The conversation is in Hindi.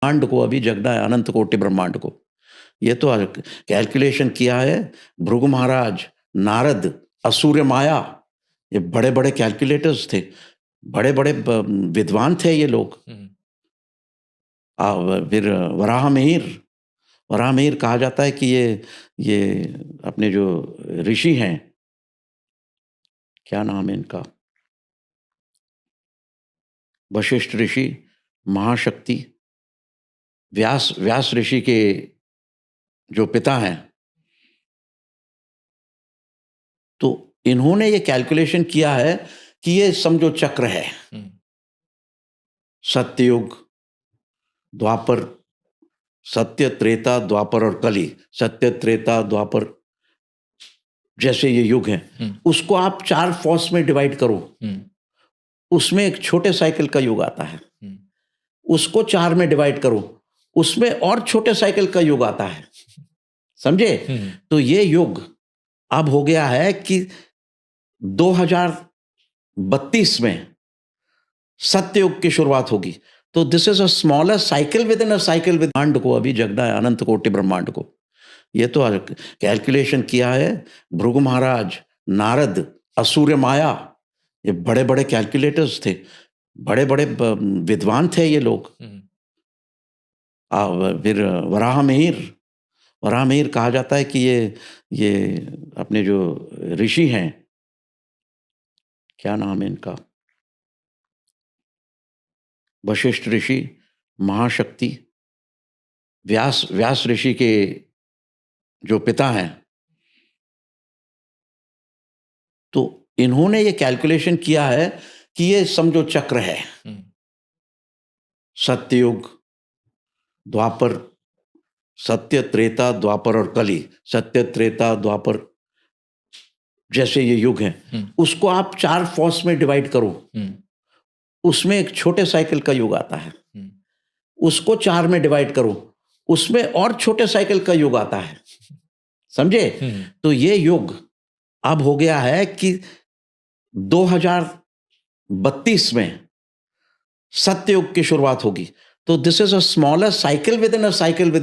ब्रह्मांड को अभी जगना है, अनंत कोटि ब्रह्मांड को। ये तो कैलकुलेशन किया है भृगु महाराज, नारद, असुर माया, ये बड़े बड़े कैलकुलेटर्स थे, बड़े बड़े विद्वान थे ये लोग। फिर वराहमिहिर कहा जाता है कि ये अपने जो ऋषि हैं, क्या नाम है इनका, वशिष्ठ ऋषि, महाशक्ति, व्यास ऋषि के जो पिता हैं, तो इन्होंने ये कैलकुलेशन किया है कि ये समझो चक्र है, सत्ययुग, द्वापर, सत्य, त्रेता, द्वापर और कली, सत्य, त्रेता, द्वापर जैसे ये युग हैं, उसको आप 4 फॉस में डिवाइड करो, उसमें एक छोटे साइकिल का युग आता है, उसको 4 में डिवाइड करो, उसमें और छोटे साइकिल का युग आता है, समझे? तो ये युग अब हो गया है कि 2032 में सत्ययुग की शुरुआत होगी। तो this is a smaller cycle with in a cycle, with ब्रह्मांड को अभी जगना है, अनंत कोटि ब्रह्मांड को। ये तो कैलकुलेशन किया है भृगु महाराज, नारद, असुर माया, ये बड़े बड़े कैलकुलेटर्स थे, बड़े बड़े विद्वान थे ये लोग। फिर वराहमिहिर कहा जाता है कि ये अपने जो ऋषि हैं, क्या नाम है इनका, वशिष्ठ ऋषि, महाशक्ति, व्यास ऋषि के जो पिता हैं, तो इन्होंने ये कैलकुलेशन किया है कि ये समझो चक्र है, सत्ययुग, द्वापर, सत्य, त्रेता, द्वापर और कली, सत्य, त्रेता, द्वापर जैसे ये युग हैं, उसको आप 4 फॉस में डिवाइड करो, उसमें एक छोटे साइकिल का युग आता है, उसको 4 में डिवाइड करो, उसमें और छोटे साइकिल का युग आता है, समझे? तो ये युग अब हो गया है कि 2032 में सत्ययुग की शुरुआत होगी। तो this is a smaller cycle with in a cycle, with